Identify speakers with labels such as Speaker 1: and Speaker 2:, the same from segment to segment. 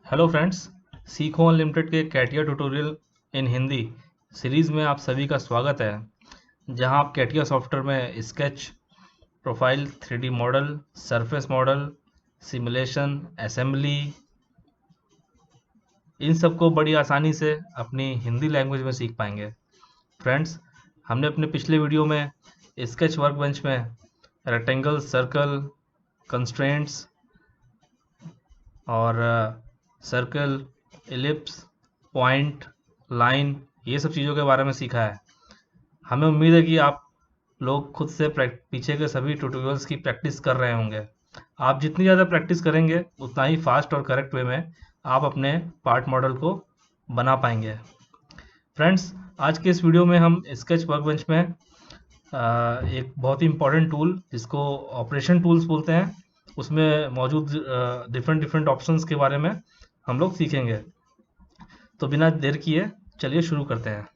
Speaker 1: Hello friends, Seekho unlimited के CATIA tutorial in Hindi series में आप सभी का स्वागत है। जहां आप कैटिया सॉफ्टवेयर में sketch, profile, 3D model, surface model, simulation, assembly, इन सब को बड़ी आसानी से अपनी हिंदी लैंग्वेज में सीख पाएंगे। फ्रेंड्स, हमने अपने पिछले वीडियो में स्केच वर्कबेंच में रेक्टेंगल, सर्कल, कंस्ट्रेंट्स और सर्कल, एलिप्स, पॉइंट, लाइन, ये सब चीज़ों के बारे में सीखा है। हमें उम्मीद है कि आप लोग खुद से पीछे के सभी ट्यूटोरियल्स की प्रैक्टिस कर रहे होंगे। आप जितनी ज़्यादा प्रैक्टिस करेंगे उतना ही फास्ट और करेक्ट वे में आप अपने पार्ट मॉडल को बना पाएंगे। फ्रेंड्स, आज के इस वीडियो में हम स्केच वर्कबेंच में एक बहुत ही इम्पोर्टेंट टूल जिसको ऑपरेशन टूल्स बोलते हैं, उसमें मौजूद डिफरेंट डिफरेंट ऑप्शंस के बारे में हम लोग सीखेंगे। तो बिना देर किए चलिए शुरू करते हैं।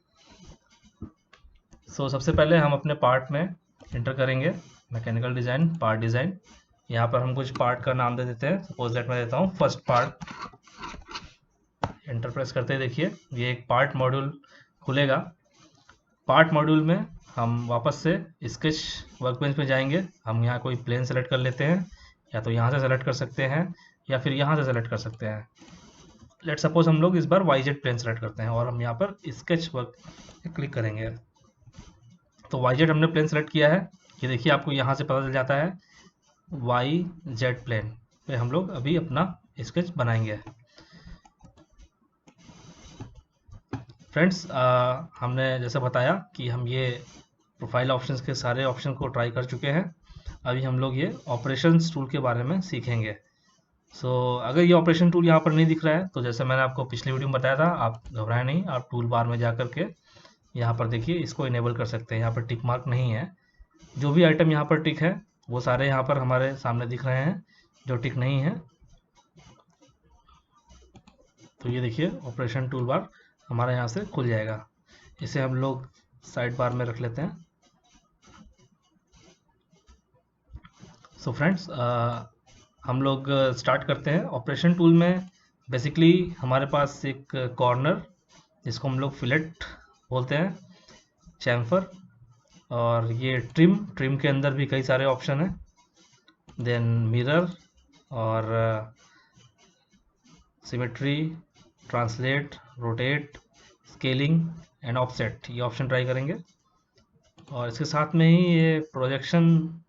Speaker 1: सबसे पहले हम अपने पार्ट में इंटर करेंगे मैकेनिकल डिज़ाइन, पार्ट डिज़ाइन। यहाँ पर हम कुछ पार्ट का नाम दे देते हैं। सपोज दैट मैं देता हूँ फर्स्ट पार्ट। इंटर प्रेस करते ही देखिए ये एक पार्ट मॉड्यूल खुलेगा। पार्ट मॉड्यूल में हम वापस से स्केच वर्कबेंच में जाएंगे। हम यहाँ कोई प्लेन सेलेक्ट कर लेते हैं, या तो यहाँ से सेलेक्ट कर सकते हैं या फिर यहाँ से सेलेक्ट कर सकते हैं। लेट सपोज हम लोग इस बार YZ प्लेन सेलेक्ट करते हैं और हम यहाँ पर स्केच वर्क क्लिक करेंगे। तो YZ हमने प्लेन सेलेक्ट किया है। ये देखिए आपको यहाँ से पता चल जाता है YZ प्लेन पे हम लोग अभी अपना स्केच बनाएंगे। फ्रेंड्स, हमने जैसे बताया कि हम ये प्रोफाइल ऑप्शंस के सारे ऑप्शन को ट्राई कर चुके हैं। अभी हम लोग ये ऑपरेशंस टूल के बारे में सीखेंगे। अगर ये ऑपरेशन टूल यहाँ पर नहीं दिख रहा है तो जैसे मैंने आपको पिछली वीडियो में बताया था, आप घबराएं नहीं, आप टूल बार में जा करके यहाँ पर देखिए इसको इनेबल कर सकते हैं। यहाँ पर टिक मार्क नहीं है। जो भी आइटम यहाँ पर टिक है वो सारे यहाँ पर हमारे सामने दिख रहे हैं। जो टिक नहीं है तो ये देखिए ऑपरेशन टूल बार हमारा यहाँ से खुल जाएगा। इसे हम लोग साइड बार में रख लेते हैं। फ्रेंड्स, हम लोग स्टार्ट करते हैं। ऑपरेशन टूल में बेसिकली हमारे पास एक कॉर्नर जिसको हम लोग फिलेट बोलते हैं, चैम्फर, और ये ट्रिम के अंदर भी कई सारे ऑप्शन हैं। देन मिरर और symmetry, translate, rotate, scaling and offset, ये ऑप्शन ट्राई करेंगे। और इसके साथ में ही ये प्रोजेक्शन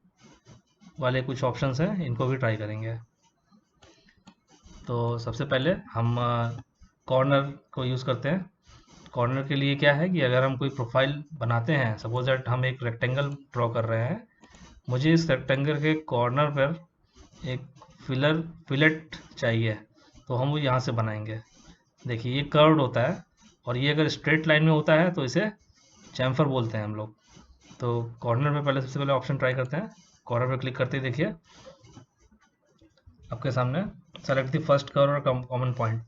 Speaker 1: वाले कुछ ऑप्शंस हैं, इनको भी ट्राई करेंगे। तो सबसे पहले हम कॉर्नर को यूज़ करते हैं। कॉर्नर के लिए क्या है कि अगर हम कोई प्रोफाइल बनाते हैं, सपोज दैट हम एक रेक्टेंगल ड्रॉ कर रहे हैं, मुझे इस रेक्टेंगल के कॉर्नर पर एक फिलेट चाहिए, तो हम वो यहाँ से बनाएंगे। देखिए ये कर्व्ड होता है, और ये अगर स्ट्रेट लाइन में होता है तो इसे चैम्फर बोलते हैं हम लोग। तो कॉर्नर में पहले सबसे पहले ऑप्शन ट्राई करते हैं। कॉर्नर पर क्लिक करते ही देखिए आपके सामने सेलेक्ट द फर्स्ट कर्व और कॉमन पॉइंट।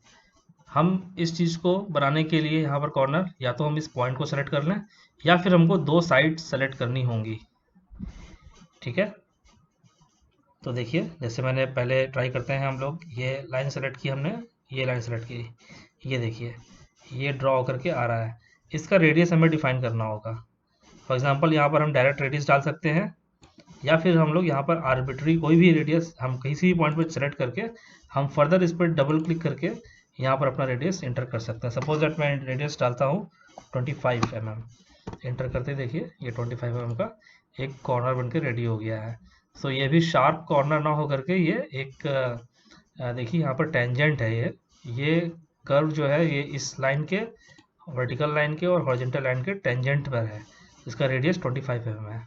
Speaker 1: हम इस चीज़ को बनाने के लिए यहाँ पर कॉर्नर, या तो हम इस पॉइंट को सेलेक्ट कर लें या फिर हमको दो साइड सेलेक्ट करनी होंगी। ठीक है, तो देखिए जैसे मैंने पहले ट्राई करते हैं हम लोग। ये लाइन सेलेक्ट की हमने, ये लाइन सेलेक्ट की, ये देखिए ये ड्रॉ होकर के आ रहा है। इसका रेडियस हमें डिफाइन करना होगा। फॉर एग्जांपल यहाँ पर हम डायरेक्ट रेडियस डाल सकते हैं, या फिर हम लोग यहाँ पर आर्बिट्री कोई भी रेडियस हम किसी भी पॉइंट पर सेलेक्ट करके हम फर्दर इस पर डबल क्लिक करके यहाँ पर अपना रेडियस एंटर कर सकते हैं। सपोज दैट मैं रेडियस डालता हूँ 25 mm। एंटर करते देखिए ये 25 mm का एक कॉर्नर बनकर रेडी हो गया है। ये भी शार्प कॉर्नर ना हो करके ये एक देखिए यहाँ पर टेंजेंट है। ये कर्व जो है ये इस लाइन के, वर्टिकल लाइन के और हॉरिजॉन्टल लाइन के टेंजेंट पर है। इसका रेडियस 25 mm है।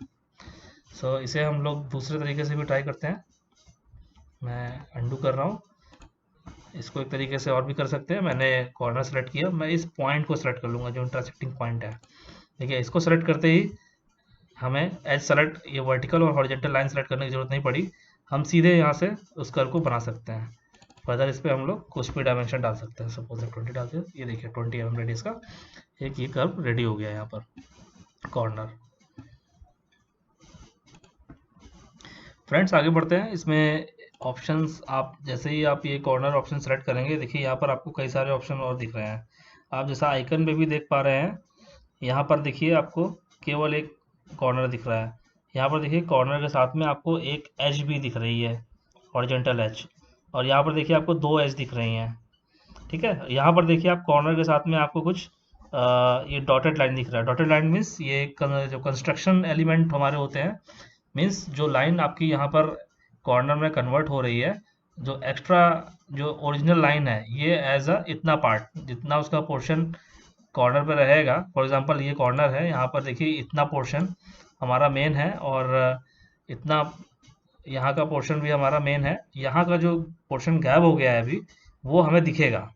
Speaker 1: इसे हम लोग दूसरे तरीके से भी ट्राई करते हैं। मैं अंडू कर रहा हूँ। इसको एक तरीके से और भी कर सकते हैं। मैंने कॉर्नर सेलेक्ट किया, मैं इस पॉइंट को सेलेक्ट कर लूँगा जो इंटरसेक्टिंग पॉइंट है। देखिए इसको सेलेक्ट करते ही हमें एज सेलेक्ट, ये वर्टिकल और हॉरिजॉन्टल लाइन सेलेक्ट करने की जरूरत नहीं पड़ी। हम सीधे यहाँ से उस कर्व को बना सकते हैं। फर्दर इस पर हम लोग कुछ भी डायमेंशन डाल सकते हैं। सपोज 20 डालते हैं, ये देखिए 20 mm रेडियस का एक ये कर्व रेडी हो गया यहाँ पर कॉर्नर। फ्रेंड्स आगे बढ़ते हैं। इसमें ऑप्शंस आप जैसे ही आप ये कॉर्नर ऑप्शन सेलेक्ट करेंगे, देखिए यहाँ पर आपको कई सारे ऑप्शन और दिख रहे हैं। आप जैसा आइकन पे भी देख पा रहे हैं, यहाँ पर देखिए आपको केवल एक कॉर्नर दिख रहा है। यहाँ पर देखिए कॉर्नर के साथ में आपको एक एज भी दिख रही है, हॉरिजॉन्टल एज, और यहाँ पर देखिए आपको दो एज दिख रही हैं। ठीक है, यहाँ पर देखिए आप कॉर्नर के साथ में आपको कुछ ये डॉटेड लाइन दिख रहा है। डॉटेड लाइन मीन्स ये जो कंस्ट्रक्शन एलिमेंट हमारे होते हैं, मीन्स जो लाइन आपकी यहाँ पर कॉर्नर में कन्वर्ट हो रही है, जो एक्स्ट्रा जो ओरिजिनल लाइन है, ये एज अ इतना पार्ट, जितना उसका पोर्शन कॉर्नर पे रहेगा। फॉर एग्जांपल ये कॉर्नर है, यहाँ पर देखिए इतना पोर्शन हमारा मेन है, और इतना यहाँ का पोर्शन भी हमारा मेन है। यहाँ का जो पोर्शन गैप हो गया है अभी, वो हमें दिखेगा,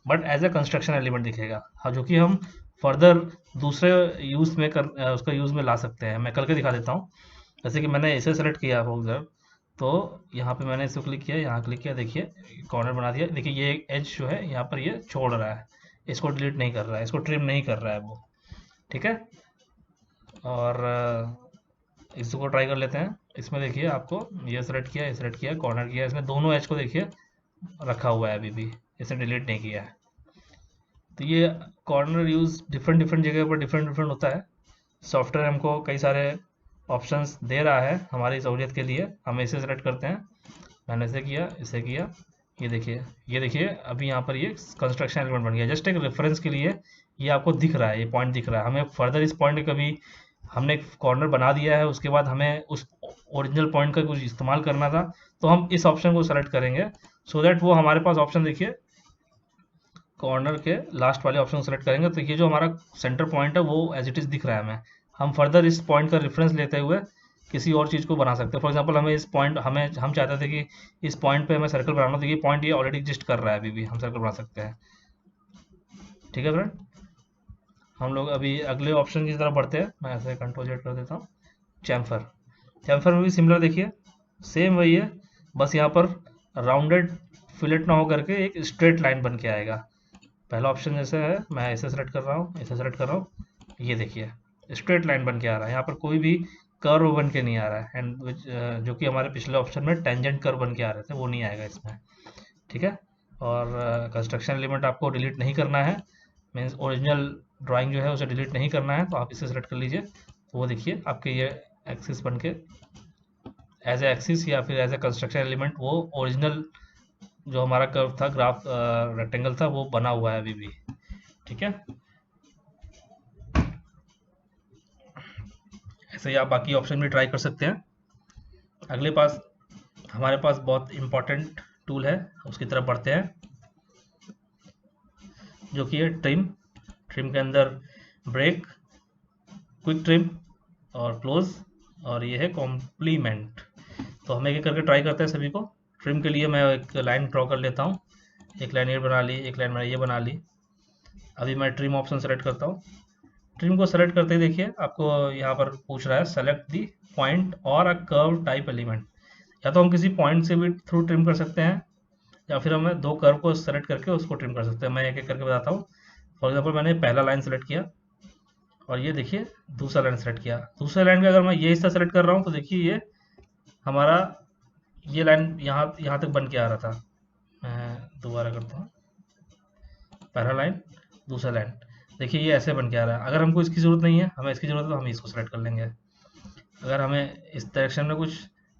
Speaker 1: but as a construction element दिखेगा। हाँ, जो कि हम फर्दर दूसरे यूज़ में उसका यूज़ में ला सकते हैं। मैं करके दिखा देता हूँ। जैसे कि मैंने इसे सेलेक्ट किया ऑब्जर्व, तो यहाँ पे मैंने इसको क्लिक किया, यहाँ क्लिक किया, देखिए कॉर्नर बना दिया। देखिए ये एज जो है यहाँ पर ये छोड़ रहा है, इसको डिलीट नहीं कर रहा है, इसको ट्रिम नहीं कर रहा है वो। ठीक है, और इसको ट्राई कर लेते हैं। इसमें देखिए आपको ये सेलेक्ट किया, कॉर्नर किया, इसमें दोनों एज को देखिए रखा हुआ है अभी भी, इसे डिलीट नहीं किया है। तो ये कॉर्नर यूज़ डिफरेंट डिफरेंट जगह पर डिफरेंट डिफरेंट होता है। सॉफ्टवेयर हमको कई सारे ऑप्शंस दे रहा है हमारी सहूलियत के लिए। हम इसे सेलेक्ट करते हैं, मैंने इसे किया, ये देखिए अभी यहाँ पर ये कंस्ट्रक्शन एलिमेंट बन गया। जस्ट एक रेफरेंस के लिए ये आपको दिख रहा है, ये पॉइंट दिख रहा है। हमें फर्दर इस पॉइंट कभी हमने एक कॉर्नर बना दिया है, उसके बाद हमें उस ओरिजिनल पॉइंट का कुछ इस्तेमाल करना था, तो हम इस ऑप्शन को सेलेक्ट करेंगे, सो दैट वो हमारे पास ऑप्शन देखिए कॉर्नर के लास्ट वाले ऑप्शन को सेलेक्ट करेंगे, तो ये जो हमारा सेंटर पॉइंट है वो एज इट इज़ दिख रहा है हमें। हम फर्दर इस पॉइंट का रेफरेंस लेते हुए किसी और चीज़ को बना सकते हैं। फॉर एग्जांपल हमें इस पॉइंट हम चाहते थे कि इस पॉइंट पे हमें सर्कल बनाना, तो ये पॉइंट ये ऑलरेडी एग्जिस्ट कर रहा है, अभी भी हम सर्कल बना सकते हैं। ठीक है फ्रेंड, हम लोग अभी अगले ऑप्शन की तरफ बढ़ते हैं। मैं ऐसे कंट्रोल जेड कर देता हूँ। चैम्फर, चैम्फर में भी सिमिलर देखिए, सेम वही है, बस यहाँ पर राउंडेड फिलेट ना हो करके एक स्ट्रेट लाइन बन के आएगा। पहला ऑप्शन जैसे है, मैं इसे सेलेक्ट कर रहा हूँ, इसे सेलेक्ट कर रहा हूँ, ये देखिए स्ट्रेट लाइन बन के आ रहा है। यहाँ पर कोई भी कर्व बन के नहीं आ रहा है, एंड जो कि हमारे पिछले ऑप्शन में टेंजेंट कर्व बन के आ रहे थे, वो नहीं आएगा इसमें। ठीक है, और कंस्ट्रक्शन एलिमेंट आपको डिलीट नहीं करना है, मीन्स ओरिजिनल ड्राइंग जो है उसे डिलीट नहीं करना है, तो आप इसे सेलेक्ट कर लीजिए। तो वो देखिए आपके ये एक्सिस बन के एज ए एक्सिस या फिर एज ए कंस्ट्रक्शन एलिमेंट वो ओरिजिनल जो हमारा कर्व था, ग्राफ रेक्टेंगल था, वो बना हुआ है अभी भी। ठीक है, ऐसे ही आप बाकी ऑप्शन भी ट्राई कर सकते हैं। अगले पास हमारे पास बहुत इंपॉर्टेंट टूल है, उसकी तरफ बढ़ते हैं, जो कि है ट्रिम। ट्रिम के अंदर ब्रेक, क्विक ट्रिम और क्लोज, और ये है कॉम्प्लीमेंट। तो हम एक एक करके ट्राई करते हैं सभी को। ट्रिम के लिए मैं एक लाइन ड्रॉ कर लेता हूँ, एक लाइन ये बना ली, एक लाइन मैंने ये बना ली। अभी मैं ट्रिम ऑप्शन सेलेक्ट करता हूँ। ट्रिम को सेलेक्ट करते ही देखिए आपको यहाँ पर पूछ रहा है सेलेक्ट दी पॉइंट और अ कर्व टाइप एलिमेंट। या तो हम किसी पॉइंट से भी थ्रू ट्रिम कर सकते हैं, या फिर हमें दो कर्व को सेलेक्ट करके उसको ट्रिम कर सकते हैं। मैं एक एक करके बताता हूँ। फॉर एग्जाम्पल मैंने पहला लाइन सेलेक्ट किया, और ये देखिए दूसरा लाइन सेलेक्ट किया। दूसरे लाइन का अगर मैं ये हिस्सा सेलेक्ट कर रहा हूँ, तो देखिए ये हमारा ये लाइन यहाँ यहाँ तक बन के आ रहा था। मैं दोबारा करता हूँ, पहला लाइन दूसरा लाइन, देखिए ये ऐसे बन के आ रहा है। अगर हमको इसकी ज़रूरत नहीं है, हमें इसकी ज़रूरत है, तो हम इसको सेलेक्ट कर लेंगे। अगर हमें इस डायरेक्शन में कुछ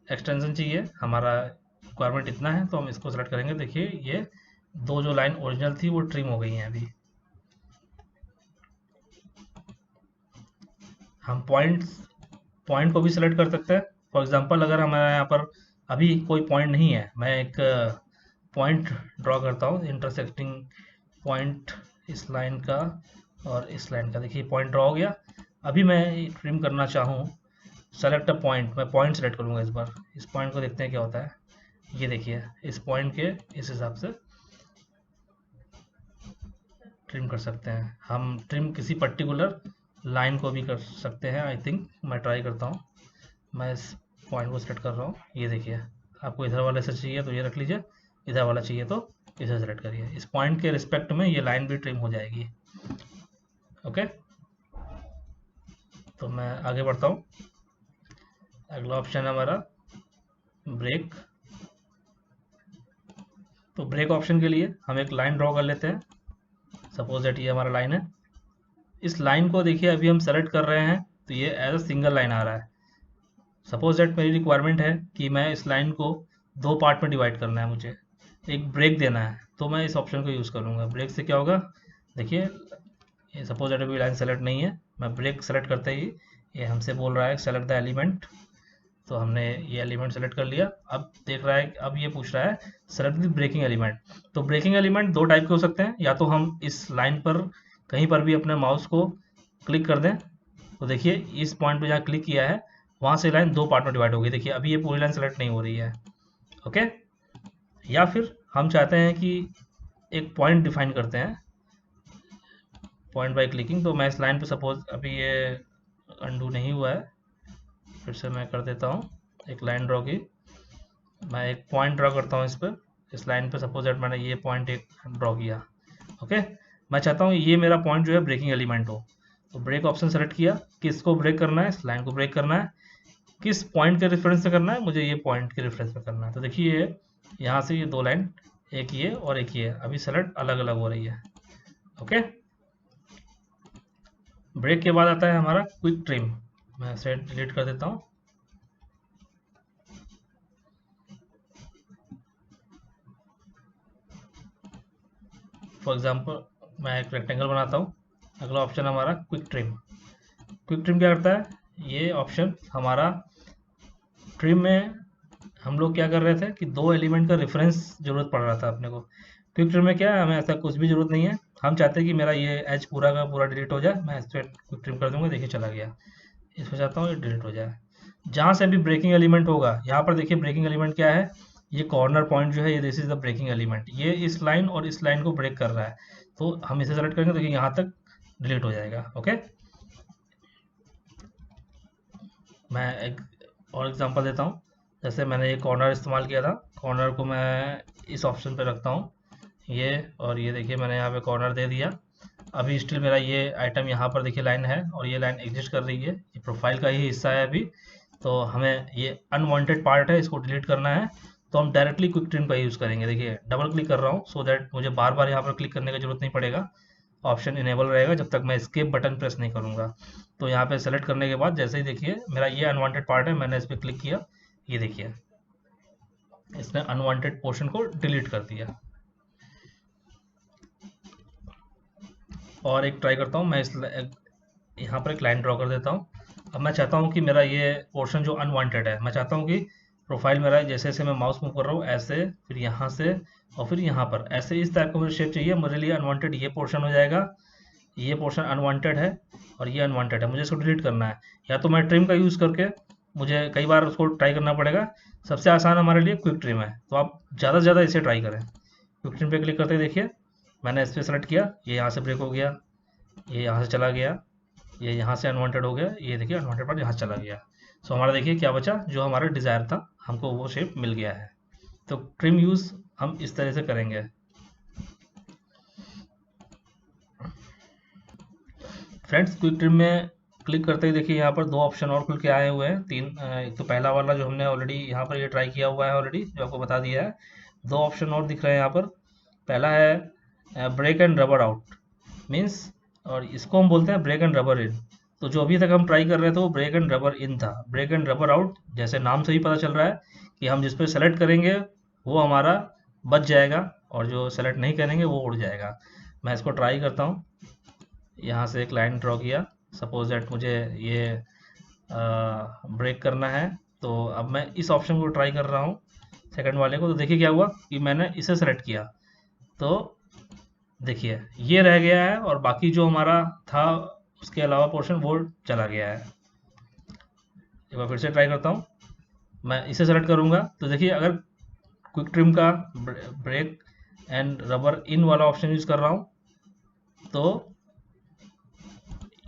Speaker 1: एक्सटेंशन चाहिए, हमारा रिक्वायरमेंट इतना है, तो हम इसको सेलेक्ट करेंगे। देखिए ये दो जो लाइन ओरिजिनल थी वो ट्रिम हो गई हैं अभी। हम पॉइंट को भी सिलेक्ट कर सकते हैं। फॉर एग्जांपल अगर हमारे यहाँ पर अभी कोई पॉइंट नहीं है, मैं एक पॉइंट ड्रॉ करता हूँ, इंटरसेक्टिंग पॉइंट इस लाइन का और इस लाइन का। देखिए पॉइंट ड्रॉ हो गया। अभी मैं ट्रिम करना चाहूँ, सेलेक्ट अ पॉइंट, मैं पॉइंट सेलेक्ट करूँगा इस बार। इस पॉइंट को देखते हैं क्या होता है। ये देखिए इस पॉइंट के इस हिसाब से ट्रिम कर सकते हैं। हम ट्रिम किसी पर्टिकुलर लाइन को भी कर सकते हैं। आई थिंक मैं ट्राई करता हूँ। मैं इस पॉइंट को सेलेक्ट कर रहा हूँ। ये देखिए आपको इधर वाले से चाहिए तो ये रख लीजिए, इधर वाला चाहिए तो इसे सेलेक्ट करिए। इस पॉइंट के रिस्पेक्ट में ये लाइन भी ट्रिम हो जाएगी। ओके, तो मैं आगे बढ़ता हूँ। अगला ऑप्शन है हमारा ब्रेक। तो ब्रेक ऑप्शन के लिए हम एक लाइन ड्रॉ कर लेते हैं। सपोज दैट ये हमारा लाइन है। इस लाइन को देखिए अभी हम सेलेक्ट कर रहे हैं तो ये एज अ सिंगल लाइन आ रहा है। सपोज दैट मेरी रिक्वायरमेंट है कि मैं इस लाइन को 2 पार्ट में डिवाइड करना है, मुझे एक ब्रेक देना है, तो मैं इस ऑप्शन को यूज़ करूँगा। ब्रेक से क्या होगा, देखिए ये सपोज दैट अभी लाइन सेलेक्ट नहीं है, मैं ब्रेक सेलेक्ट करते ही ये हमसे बोल रहा है सेलेक्ट द एलिमेंट, तो हमने ये एलिमेंट सेलेक्ट कर लिया। अब देख रहा है, अब ये पूछ रहा है सेलेक्ट द ब्रेकिंग एलिमेंट। तो ब्रेकिंग एलिमेंट 2 टाइप के हो सकते हैं, या तो हम इस लाइन पर कहीं पर भी अपने माउस को क्लिक कर दें, तो देखिए इस पॉइंट पे जहाँ क्लिक किया है वहाँ से लाइन 2 पार्ट में डिवाइड हो गई। देखिए अभी ये पूरी लाइन सेलेक्ट नहीं हो रही है। ओके, या फिर हम चाहते हैं कि एक पॉइंट डिफाइन करते हैं पॉइंट बाय क्लिकिंग। तो मैं इस लाइन पे सपोज अभी ये अंडू नहीं हुआ है, फिर से मैं कर देता हूँ एक लाइन ड्रॉ की। मैं एक पॉइंट ड्रॉ करता हूँ इस पर, इस लाइन पे सपोज दैट मैंने ये पॉइंट एक ड्रॉ किया। ओके, मैं चाहता हूँ ये मेरा पॉइंट जो है ब्रेकिंग एलिमेंट हो, तो ब्रेक ऑप्शन सेलेक्ट किया, किसको ब्रेक करना है, इस लाइन को ब्रेक करना है, किस पॉइंट के रेफरेंस से करना है, मुझे ये पॉइंट के रेफरेंस में करना है। तो देखिए ये यहाँ से ये 2 लाइन, एक ये और एक ये, अभी सेलेक्ट अलग अलग हो रही है। ओके, ब्रेक के बाद आता है हमारा क्विक ट्रिम। मैं इसे डिलीट कर देता हूँ। फॉर एग्जांपल मैं एक रेक्टेंगल बनाता हूँ। अगला ऑप्शन हमारा क्विक ट्रिम। क्विक ट्रिम क्या करता है, ये ऑप्शन हमारा ट्रिम में हम लोग क्या कर रहे थे कि 2 एलिमेंट का रेफरेंस जरूरत पड़ रहा था अपने को। क्विक ट्रिम में क्या है, हमें ऐसा कुछ भी जरूरत नहीं है, हम चाहते हैं कि मेरा ये एज पूरा का पूरा डिलीट हो जाए। मैं इस पर क्विक ट्रिम कर दूंगा, देखिए चला गया। इस पर चाहता हूँ ये डिलीट हो जाए। जहाँ से भी ब्रेकिंग एलिमेंट होगा, यहाँ पर देखिए ब्रेकिंग एलिमेंट क्या है, ये कॉर्नर पॉइंट जो है, ये this is the breaking element, ये इस लाइन और इस लाइन को ब्रेक कर रहा है। तो हम इसे सेलेक्ट करेंगे तो ये यहाँ तक डिलीट हो जाएगा। ओके, मैं एक और एग्जांपल देता हूँ। जैसे मैंने ये कॉर्नर इस्तेमाल किया था, कॉर्नर को मैं इस ऑप्शन पे रखता हूँ, ये और ये देखिए मैंने यहाँ पे कॉर्नर दे दिया। अभी स्टिल मेरा ये आइटम यहाँ पर देखिए लाइन है और ये लाइन एग्जिस्ट कर रही है, ये प्रोफाइल का ही हिस्सा है अभी। तो हमें ये अनवांटेड पार्ट है, इसको डिलीट करना है, तो हम डायरेक्टली क्विक ट्रिम का यूज़ करेंगे। देखिए डबल क्लिक कर रहा हूँ सो दैट मुझे बार बार यहाँ पर क्लिक करने की जरूरत नहीं पड़ेगा, ऑप्शन इनेबल रहेगा जब तक मैं एस्केप बटन प्रेस नहीं करूँगा। तो यहाँ पे सेलेक्ट करने के बाद जैसे ही देखिए मेरा ये अनवांटेड पार्ट है, मैंने इस पर क्लिक किया, ये देखिए इसने अनवांटेड पोर्शन को डिलीट कर दिया। और एक ट्राई करता हूँ मैं, इस यहाँ पर एक लाइन ड्रॉ कर देता हूँ। अब मैं चाहता हूँ कि मेरा ये पोर्शन जो अनवांटेड है, मैं चाहता हूँ कि प्रोफाइल मेरा जैसे जैसे मैं माउस मूव कर रहा हूँ ऐसे, फिर यहाँ से और फिर यहाँ पर ऐसे, इस टाइप का मुझे शेप चाहिए। मेरे लिए अनवांटेड ये पोर्शन हो जाएगा, ये पोर्शन अनवांटेड है और ये अनवांटेड है, मुझे इसको डिलीट करना है। या तो मैं ट्रिम का यूज़ करके, मुझे कई बार उसको ट्राई करना पड़ेगा, सबसे आसान हमारे लिए क्विक ट्रिम है, तो आप ज़्यादा से ज़्यादा इसे ट्राई करें। क्विक ट्रिम पे क्लिक करते देखिए मैंने इस पर सेलेक्ट किया, ये यहाँ से ब्रेक हो गया, ये यहाँ से चला गया, ये यहाँ से अनवांटेड हो गया, ये देखिए अनवांटेड पार्ट यहाँ से चला गया। सो हमारा देखिए क्या बचा, जो हमारा डिज़ायर था हमको वो शेप मिल गया है। तो ट्रिम यूज़ हम इस तरह से करेंगे। फ्रेंड्स, क्विक ट्रिम में क्लिक करते ही देखिए यहाँ पर 2 ऑप्शन और खुल के आए हुए हैं, 3। एक तो पहला वाला जो हमने ऑलरेडी यहाँ पर ये ट्राई किया हुआ है ऑलरेडी, जो आपको बता दिया है। 2 ऑप्शन और दिख रहे हैं यहाँ पर। पहला है break and rubber out means, और इसको हम बोलते हैं ब्रेक एंड रबर इन। तो जो अभी तक हम ट्राई कर रहे थे वो ब्रेक एंड रबर इन था। ब्रेक एंड रबर आउट जैसे नाम से ही पता चल रहा है कि हम जिस पर सेलेक्ट करेंगे वो हमारा बच जाएगा और जो सेलेक्ट नहीं करेंगे वो उड़ जाएगा। मैं इसको ट्राई करता हूँ। यहाँ से एक लाइन ड्रॉ किया, सपोज दैट मुझे ये ब्रेक करना है, तो अब मैं इस ऑप्शन को ट्राई कर रहा हूँ, सेकंड वाले को। तो देखिए क्या हुआ कि मैंने इसे सेलेक्ट किया, तो देखिए ये रह गया है और बाकी जो हमारा था उसके अलावा पोर्शन वो चला गया है। एक बार फिर से ट्राई करता हूँ, मैं इसे सेलेक्ट करूँगा, तो देखिए अगर क्विक ट्रिम का ब्रेक एंड रबर इन वाला ऑप्शन यूज़ कर रहा हूँ तो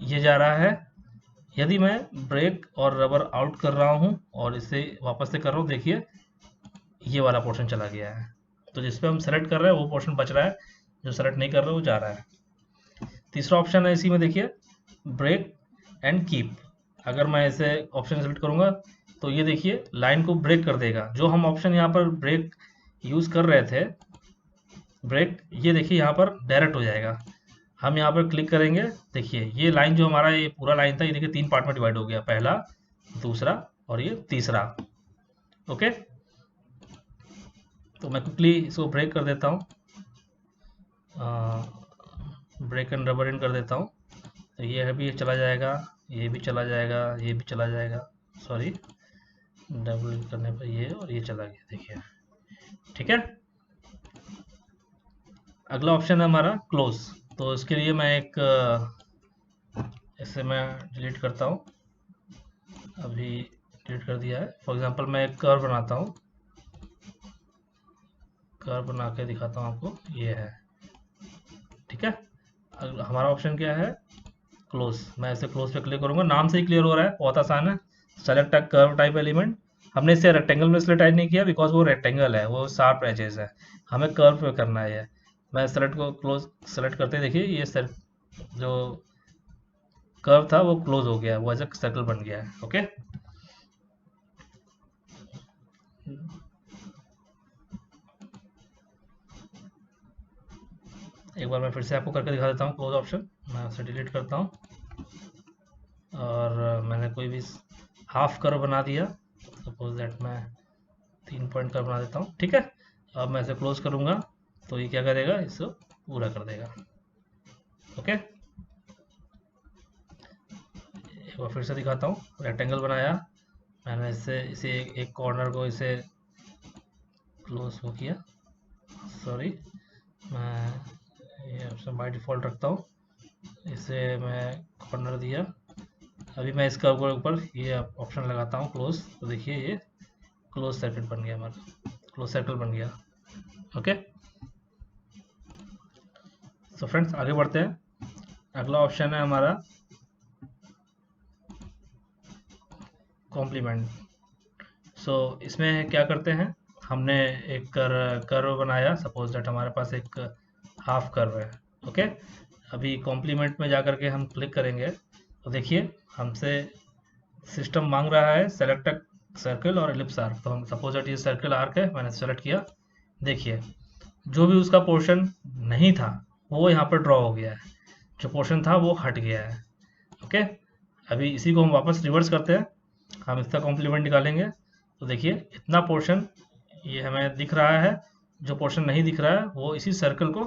Speaker 1: ये जा रहा है। यदि मैं ब्रेक और रबर आउट कर रहा हूँ और इसे वापस से कर रहा हूँ, देखिए ये वाला पोर्शन चला गया है। तो जिस पे हम सेलेक्ट कर रहे हैं वो पोर्शन बच रहा है, जो सेलेक्ट नहीं कर रहे वो जा रहा है। तीसरा ऑप्शन है इसी में, देखिए ब्रेक एंड कीप। अगर मैं इसे ऑप्शन सेलेक्ट करूँगा तो ये देखिए लाइन को ब्रेक कर देगा। जो हम ऑप्शन यहाँ पर ब्रेक यूज़ कर रहे थे ब्रेक, ये देखिए यहाँ पर डायरेक्ट हो जाएगा। हम यहाँ पर क्लिक करेंगे, देखिए ये लाइन जो हमारा ये पूरा लाइन था, ये देखिए 3 पार्ट में डिवाइड हो गया, पहला, दूसरा और ये तीसरा। ओके, तो मैं क्विकली इसको ब्रेक कर देता हूँ, ब्रेक एंड रबर इन कर देता हूँ। तो ये भी चला जाएगा, ये भी चला जाएगा, ये भी चला जाएगा, सॉरी डबल क्लिक करने पर ये और ये चला गया, देखिए। ठीक है, अगला ऑप्शन है हमारा क्लोज। तो इसके लिए मैं एक इसे मैं डिलीट करता हूँ, अभी डिलीट कर दिया है। फॉर एग्जांपल मैं एक कर्व बनाता हूँ, कर्व बना के दिखाता हूँ आपको, ये है। ठीक है, हमारा ऑप्शन क्या है, क्लोज। मैं इसे क्लोज पे क्लिक करूंगा, नाम से ही क्लियर हो रहा है, बहुत आसान है। Select a curve type element, हमने इसे रेक्टेंगल में इसलिए टाइप नहीं किया बिकॉज वो रेक्टेंगल है, वो शार्प एजेस है, हमें कर्व पे करना है ये। मैं सेलेक्ट को क्लोज सेलेक्ट करते देखिए, ये जो कर्व था वो क्लोज हो गया, वो एज ए सर्कल बन गया है। ओके, एक बार मैं फिर से आपको करके दिखा देता हूँ क्लोज ऑप्शन। मैं उसे डिलीट करता हूँ और मैंने कोई भी हाफ कर्व बना दिया, सपोज दैट मैं 3 पॉइंट कर्व बना देता हूँ। ठीक है, अब मैं इसे क्लोज करूँगा तो ये क्या करेगा, इसे पूरा कर देगा। ओके, एक बार फिर से दिखाता हूँ, रेक्टेंगल बनाया मैंने, इसे एक कॉर्नर को इसे क्लोज हो किया, सॉरी मैं ये ऑप्शन बाय डिफ़ॉल्ट रखता हूँ, इसे मैं कॉर्नर दिया। अभी मैं इसका ऊपर ये ऑप्शन लगाता हूँ क्लोज, तो देखिए ये क्लोज सर्किट बन गया, हमारा क्लोज सर्कल बन गया। ओके, सो फ्रेंड्स आगे बढ़ते हैं। अगला ऑप्शन है हमारा कॉम्प्लीमेंट। सो इसमें क्या करते हैं, हमने एक कर्व बनाया, सपोज दैट हमारे पास एक हाफ कर्व है। ओके, अभी कॉम्प्लीमेंट में जाकर के हम क्लिक करेंगे तो देखिए हमसे सिस्टम मांग रहा है सेलेक्ट सर्कल और एलिप्स आर्क। तो हम सपोज दैट ये सर्कल आर्क है, मैंने सेलेक्ट किया, देखिए जो भी उसका पोर्शन नहीं था वो यहाँ पर ड्रॉ हो गया है, जो पोर्शन था वो हट गया है। ओके, अभी इसी को हम वापस रिवर्स करते हैं, हम इसका कॉम्प्लीमेंट निकालेंगे तो देखिए इतना पोर्शन ये हमें दिख रहा है, जो पोर्शन नहीं दिख रहा है वो इसी सर्कल को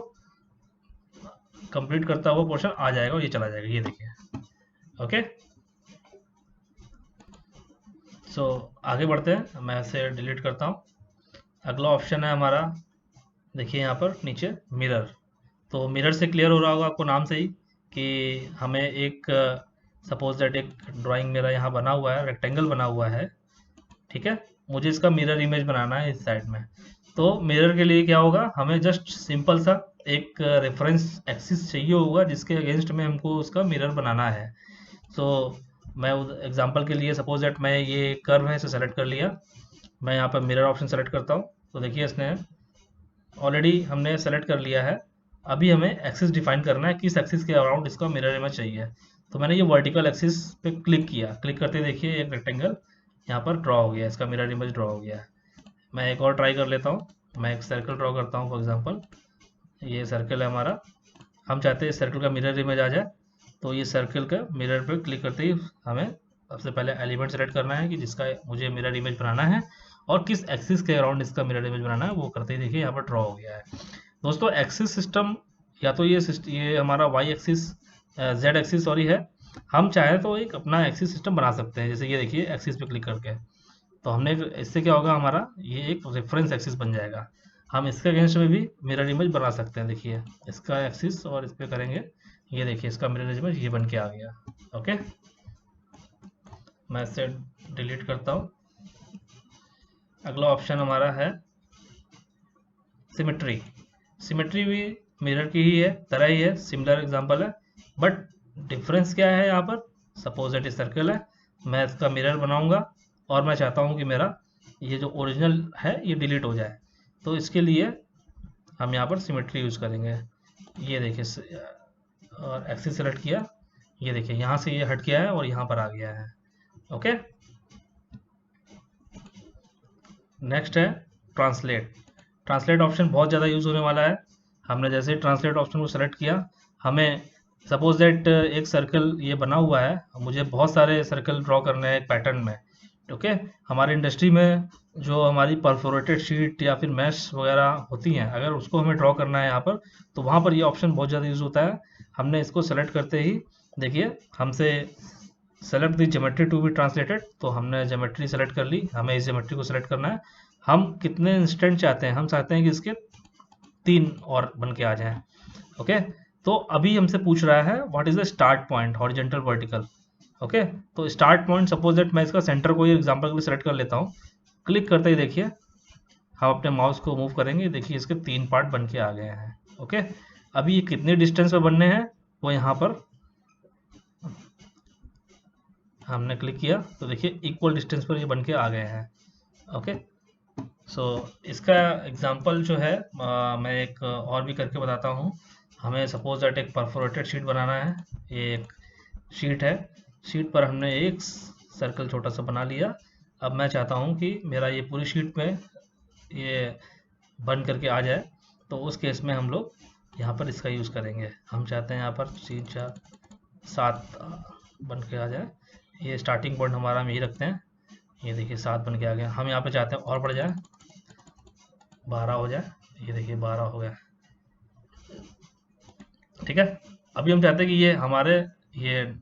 Speaker 1: कंप्लीट करता हुआ पोर्शन आ जाएगा और ये चला जाएगा, ये देखिए। ओके, सो आगे बढ़ते हैं, मैं इसे डिलीट करता हूँ। अगला ऑप्शन है हमारा, देखिए यहाँ पर नीचे मिरर। तो मिरर से क्लियर हो रहा होगा आपको नाम से ही कि हमें एक सपोज दैट एक ड्राइंग मेरा यहाँ बना हुआ है, रेक्टेंगल बना हुआ है। ठीक है, मुझे इसका मिरर इमेज बनाना है इस साइड में। तो मिरर के लिए क्या होगा, हमें जस्ट सिंपल सा एक रेफरेंस एक्सिस चाहिए होगा जिसके अगेंस्ट में हमको उसका मिरर बनाना है। तो मैं एग्जांपल के लिए सपोज दैट मैं ये कर्व है इसे सेलेक्ट कर लिया, मैं यहाँ पर मिरर ऑप्शन सेलेक्ट करता हूँ तो देखिए इसने ऑलरेडी हमने सेलेक्ट कर लिया है। अभी हमें एक्सिस डिफाइन करना है, किस एक्सिस के अराउंड इसका मिरर इमेज चाहिए। तो मैंने ये वर्टिकल एक्सिस पे क्लिक किया, क्लिक करते देखिए एक रेक्टेंगल यहाँ पर ड्रॉ हो गया, इसका मिरर इमेज ड्रॉ हो गया है। मैं एक और ट्राई कर लेता हूँ, मैं एक सर्कल ड्रॉ करता हूँ। फॉर एग्जांपल ये सर्कल है हमारा, हम चाहते हैं इस सर्कल का मिरर इमेज आ जाए, तो ये सर्कल का मिरर पे क्लिक करते ही हमें सबसे पहले एलिमेंट सेलेक्ट करना है कि जिसका मुझे मिरर इमेज बनाना है और किस एक्सिस के अराउंड इसका मिरर इमेज बनाना है, वो करते ही देखिए यहाँ पर ड्रॉ हो गया है। दोस्तों एक्सिस सिस्टम या तो ये हमारा Y axis Z axis sorry है, हम चाहे तो एक अपना एक्सिस सिस्टम बना सकते हैं। जैसे ये देखिए एक्सिस पे क्लिक करके, तो हमने इससे क्या होगा, हमारा ये एक रेफरेंस एक्सिस बन जाएगा। हम इसके अगेंस्ट में भी मिरर इमेज बना सकते हैं, देखिए इसका एक्सिस और इस पे करेंगे, ये देखिए इसका मिरर इमेज ये बन के आ गया। ओके, मैं इसे डिलीट करता हूँ। अगला ऑप्शन हमारा है सिमेट्री। सिमेट्री भी मिरर की ही है, तरह ही है, सिमिलर एग्जांपल है, बट डिफरेंस क्या है यहाँ पर, सपोज दैट सर्कल है, मैं इसका मिरर बनाऊंगा और मैं चाहता हूँ कि मेरा ये जो ओरिजिनल है ये डिलीट हो जाए। तो इसके लिए हम यहाँ पर सिमेट्री यूज करेंगे। ये देखिए और एक्सिस सेलेक्ट किया, ये देखिए यहाँ से ये हट गया है और यहाँ पर आ गया है। ओके, नेक्स्ट है ट्रांसलेट। ट्रांसलेट ऑप्शन बहुत ज़्यादा यूज होने वाला है, हमने जैसे ट्रांसलेट ऑप्शन को सेलेक्ट किया, हमें सपोज दैट एक सर्कल ये बना हुआ है, मुझे बहुत सारे सर्कल ड्रॉ करने हैं एक पैटर्न में। ओके, हमारे इंडस्ट्री में जो हमारी परफोरेटेड शीट या फिर मैश वगैरह होती हैं, अगर उसको हमें ड्रॉ करना है यहाँ पर, तो वहाँ पर ये ऑप्शन बहुत ज़्यादा यूज़ होता है। हमने इसको सेलेक्ट करते ही देखिए हमसे select the geometry to be translated, तो हमने ज्योमेट्री सेलेक्ट कर ली, हमें इस ज्योमेट्री को सेलेक्ट करना है। हम कितने इंस्टेंट चाहते हैं, हम चाहते हैं कि इसके 3 और बन के आ जाएं। ओके, तो अभी हमसे पूछ रहा है what is the start point, horizontal vertical. Okay, तो स्टार्ट पॉइंट सपोज दैट मैं इसका सेंटर को एग्जांपल के लिए सेलेक्ट कर लेता हूँ। क्लिक करते ही देखिए हम अपने माउस को मूव करेंगे, देखिए इसके 3 पार्ट बन के आ गए हैं। ओके, अभी ये कितने डिस्टेंस पे बनने हैं वो यहाँ पर हमने क्लिक किया तो देखिए इक्वल डिस्टेंस पर ये बन के आ गए हैं। ओके, सो इसका एग्जांपल जो है मैं एक और भी करके बताता हूँ। हमें सपोज दैट एक परफोरेटेड शीट बनाना है, ये एक शीट है, शीट पर हमने एक सर्कल छोटा सा बना लिया। अब मैं चाहता हूँ कि मेरा ये पूरी शीट में ये बन करके आ जाए, तो उस केस में हम लोग यहाँ पर इसका यूज़ करेंगे। हम चाहते हैं यहाँ पर 3 4 7 बन के आ जाए। ये स्टार्टिंग पॉइंट हमारा हम यही रखते हैं, ये देखिए 7 बन के आ गया। हम यहाँ पे चाहते हैं और बढ़ जाए, 12 हो जाए, ये देखिए 12 हो गया। ठीक है, अभी हम चाहते हैं कि ये हमारे ये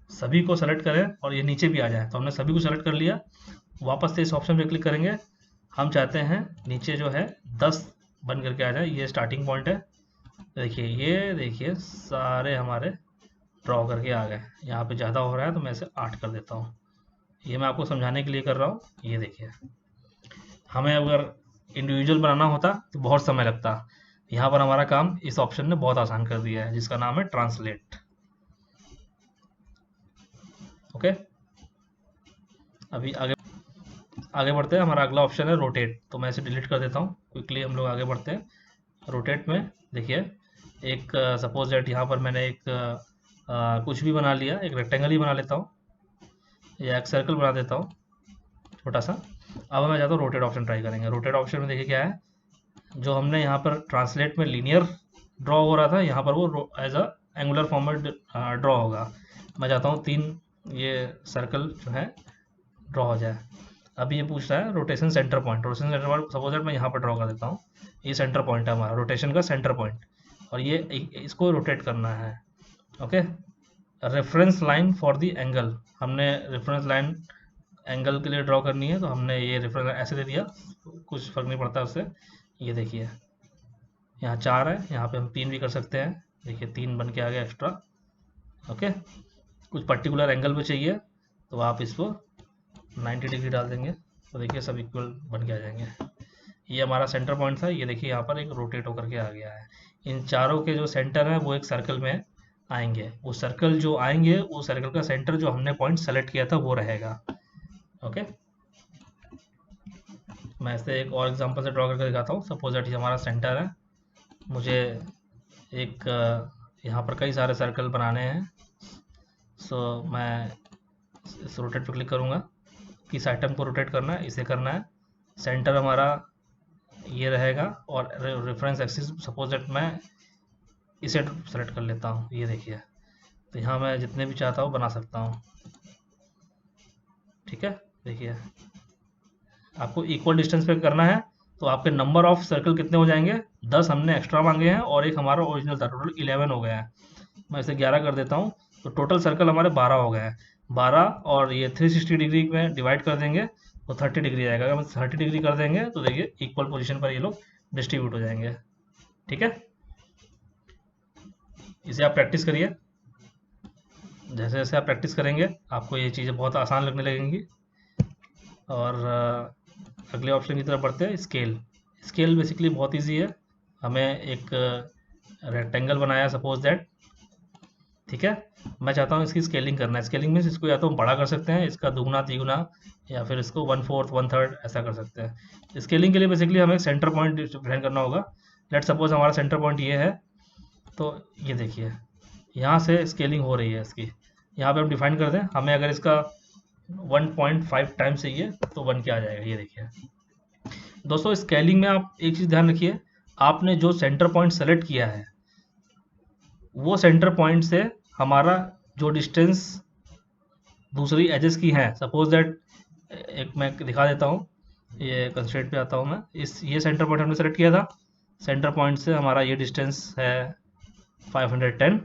Speaker 1: सभी को सेलेक्ट करें और ये नीचे भी आ जाए, तो हमने सभी को सेलेक्ट कर लिया। वापस से इस ऑप्शन पे क्लिक करेंगे, हम चाहते हैं नीचे जो है 10 बन करके आ जाए, ये स्टार्टिंग पॉइंट है। देखिए ये देखिए सारे हमारे ड्रॉ करके आ गए। यहाँ पे ज़्यादा हो रहा है तो मैं इसे 8 कर देता हूँ। ये मैं आपको समझाने के लिए कर रहा हूँ। ये देखिए, हमें अगर इंडिविजुअल बनाना होता तो बहुत समय लगता, यहाँ पर हमारा काम इस ऑप्शन ने बहुत आसान कर दिया है, जिसका नाम है ट्रांसलेट। ओके, अभी आगे बढ़ते हैं। हमारा अगला ऑप्शन है रोटेट, तो मैं इसे डिलीट कर देता हूँ। क्विकली हम लोग आगे बढ़ते हैं। रोटेट में देखिए एक सपोज दैट यहाँ पर मैंने एक कुछ भी बना लिया, एक रेक्टेंगल ही बना लेता हूँ या एक सर्कल बना देता हूँ छोटा सा। अब मैं चाहता हूँ रोटेट ऑप्शन ट्राई करेंगे। रोटेट ऑप्शन में देखिए क्या है, जो हमने यहाँ पर ट्रांसलेट में लीनियर ड्रॉ हो रहा था, यहाँ पर वो एज अ एंगुलर फॉर्म में ड्रॉ होगा। मैं चाहता हूँ 3 ये सर्कल जो है ड्रॉ हो जाए। अभी ये पूछ रहा है rotation centre point. Rotation centre point suppose that मैं यहाँ पर ड्रॉ कर देता हूँ, ये सेंटर पॉइंट है हमारा, रोटेशन का सेंटर पॉइंट, और ये इसको रोटेट करना है। Okay, reference line for the angle, हमने रेफरेंस लाइन एंगल के लिए ड्रॉ करनी है, तो हमने ये रेफरेंस ऐसे दे दिया, कुछ फर्क नहीं पड़ता उससे। ये देखिए यहाँ 4 है, यहाँ पे हम 3 भी कर सकते हैं। देखिए 3 बन के आ गया एक्स्ट्रा। ओके, कुछ पर्टिकुलर एंगल पे चाहिए तो आप इसको 90 डिग्री डाल देंगे, तो देखिए सब इक्वल बन के आ जाएंगे। ये हमारा सेंटर पॉइंट था, ये देखिए यहाँ पर एक रोटेट होकर के आ गया है। इन चारों के जो सेंटर हैं वो एक सर्कल में आएंगे, वो सर्कल जो आएंगे वो सर्कल का सेंटर जो हमने पॉइंट सेलेक्ट किया था वो रहेगा। ओके, मैं इसे एक और एग्जांपल से ड्रॉ करके दिखाता हूँ। सपोज दैट ये हमारा सेंटर है, मुझे एक यहाँ पर कई सारे सर्कल बनाने हैं। सो मैं इस रोटेट पर क्लिक करूँगा, किस आइटम को रोटेट करना है, इसे करना है। सेंटर हमारा ये रहेगा और रेफरेंस एक्सिस सपोज दैट मैं इसे सेलेक्ट कर लेता हूँ। ये देखिए, तो यहाँ मैं जितने भी चाहता हूँ बना सकता हूँ। ठीक है, देखिए आपको इक्वल डिस्टेंस पे करना है तो आपके नंबर ऑफ सर्कल कितने हो जाएंगे, 10 हमने एक्स्ट्रा मांगे हैं और एक हमारा ओरिजिनल था, टोटल 11 हो गया है। मैं इसे 11 कर देता हूँ, तो टोटल सर्कल हमारे 12 हो गए हैं। 12 और ये 360 डिग्री में डिवाइड कर देंगे तो 30 डिग्री आएगा। अगर हम 30 डिग्री कर देंगे तो देखिए इक्वल पोजीशन पर ये लोग डिस्ट्रीब्यूट हो जाएंगे। ठीक है, इसे आप प्रैक्टिस करिए। जैसे जैसे आप प्रैक्टिस करेंगे आपको ये चीज़ें बहुत आसान लगने लगेंगी। और अगले ऑप्शन की तरफ बढ़ते हैं, स्केल। स्केल बेसिकली बहुत इजी है। हमें एक रेक्टेंगल बनाया सपोज दैट, ठीक है, मैं चाहता हूँ इसकी स्केलिंग करना है। स्केलिंग मीन्स इसको या तो हम बड़ा कर सकते हैं, इसका दुगना तिगुना, या फिर इसको 1/4 1/3 ऐसा कर सकते हैं। स्केलिंग के लिए बेसिकली हमें सेंटर पॉइंट डिफाइन करना होगा। लेट सपोज हमारा सेंटर पॉइंट ये है, तो ये देखिए यहाँ से स्केलिंग हो रही है इसकी, यहाँ पे हम डिफाइन कर दें। हमें अगर इसका 1.5 टाइम्स चाहिए तो 1 के आ जाएगा। ये देखिए दोस्तों, स्केलिंग में आप एक चीज़ ध्यान रखिए, आपने जो सेंटर पॉइंट सेलेक्ट किया है वो सेंटर पॉइंट से हमारा जो डिस्टेंस दूसरी एजेस की है, सपोज दैट एक मैं दिखा देता हूँ, ये कंस्ट्रेंट पे आता हूँ मैं, ये सेंटर पॉइंट हमने सेलेक्ट किया था, सेंटर पॉइंट से हमारा ये डिस्टेंस है 510,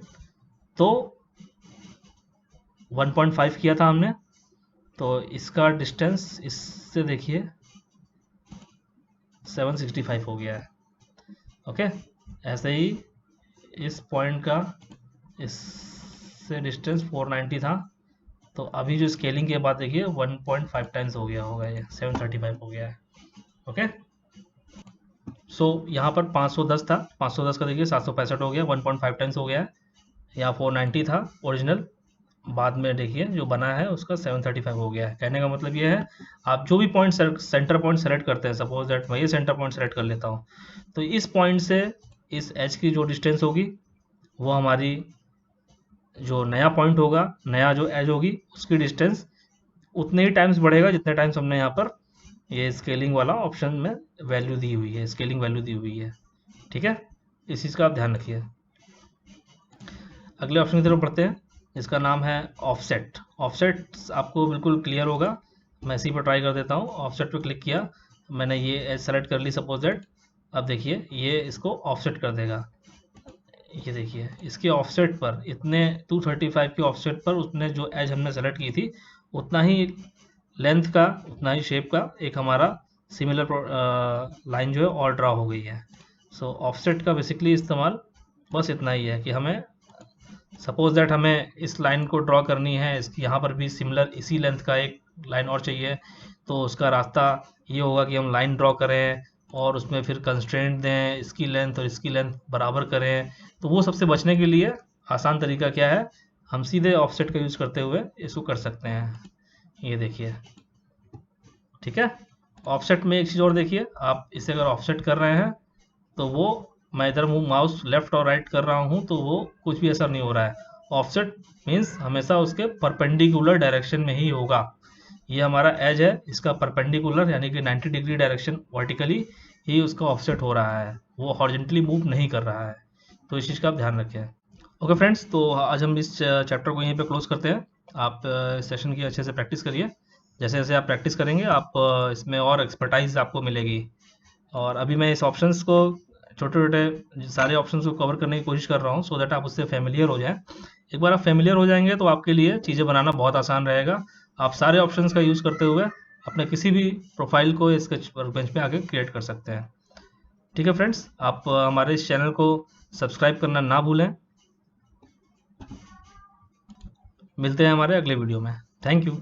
Speaker 1: तो 1.5 किया था हमने, तो इसका डिस्टेंस इससे देखिए 765 हो गया है। ओके, ऐसे ही इस पॉइंट का इससे डिस्टेंस 490 था, तो अभी जो स्केलिंग के बाद देखिए 1.5 टाइम्स हो गया होगा, ये 735 हो गया है। ओके, सो यहाँ पर 510 था, 510 का देखिए 765 हो गया, 1.5 टाइम्स हो गया है। यहाँ 490 था ओरिजिनल, बाद में देखिए जो बना है उसका 735 हो गया है। कहने का मतलब ये है, आप जो भी पॉइंट सेंटर पॉइंट सेलेक्ट करते हैं, सपोज दैट मैं ये सेंटर पॉइंट सेलेक्ट कर लेता हूँ, तो इस पॉइंट से इस एज की जो डिस्टेंस होगी वो हमारी जो नया पॉइंट होगा, नया जो एज होगी, उसकी डिस्टेंस उतने ही टाइम्स बढ़ेगा जितने टाइम्स हमने यहाँ पर ये स्केलिंग वाला ऑप्शन में वैल्यू दी हुई है, स्केलिंग वैल्यू दी हुई है। ठीक है, इस चीज़ का आप ध्यान रखिए। अगले ऑप्शन की तरफ बढ़ते हैं, इसका नाम है ऑफसेट। ऑफसेट आपको बिल्कुल क्लियर होगा, मैं इसी पर ट्राई कर देता हूँ। ऑफसेट पर क्लिक किया, मैंने ये एज सेलेक्ट कर ली सपोज दैट, अब देखिए ये इसको ऑफसेट कर देगा। ये देखिए इसके ऑफसेट पर इतने 235 के ऑफसेट पर उसने जो एज हमने सेलेक्ट की थी उतना ही लेंथ का, उतना ही शेप का एक हमारा सिमिलर लाइन जो है और ड्रा हो गई है। सो ऑफसेट का बेसिकली इस्तेमाल बस इतना ही है कि हमें सपोज दैट हमें इस लाइन को ड्रॉ करनी है, इसकी यहाँ पर भी सिमिलर इसी लेंथ का एक लाइन और चाहिए, तो उसका रास्ता ये होगा कि हम लाइन ड्रॉ करें और उसमें फिर कंस्ट्रेंट दें, इसकी लेंथ और इसकी लेंथ बराबर करें। तो वो सबसे बचने के लिए आसान तरीका क्या है, हम सीधे ऑफसेट का यूज़ करते हुए इसको कर सकते हैं। ये देखिए, ठीक है। ऑफसेट में एक चीज़ और देखिए, आप इसे अगर ऑफसेट कर रहे हैं तो वो, मैं इधर माउस लेफ्ट और राइट कर रहा हूँ तो वो कुछ भी असर नहीं हो रहा है। ऑफसेट मीन्स हमेशा उसके परपेंडिकुलर डायरेक्शन में ही होगा। ये हमारा एज है, इसका परपेंडिकुलर यानी कि 90 डिग्री डायरेक्शन वर्टिकली ही उसका ऑफसेट हो रहा है, वो हॉरिजॉन्टली मूव नहीं कर रहा है। तो इस चीज़ का आप ध्यान रखें। ओके फ्रेंड्स, तो आज हम इस चैप्टर को यहीं पे क्लोज करते हैं। आप सेशन की अच्छे से प्रैक्टिस करिए, जैसे जैसे आप प्रैक्टिस करेंगे आप इसमें और एक्सपर्टाइज आपको मिलेगी। और अभी मैं इस ऑप्शंस को, छोटे छोटे सारे ऑप्शंस को कवर करने की कोशिश कर रहा हूँ, सो दैट आप उससे फेमिलियर हो जाएं। एक बार आप फेमिलियर हो जाएंगे तो आपके लिए चीज़ें बनाना बहुत आसान रहेगा। आप सारे ऑप्शंस का यूज़ करते हुए अपने किसी भी प्रोफाइल को स्केच वर्कबेंच पे आगे क्रिएट कर सकते हैं। ठीक है फ्रेंड्स, आप हमारे इस चैनल को सब्सक्राइब करना ना भूलें। मिलते हैं हमारे अगले वीडियो में। Thank you.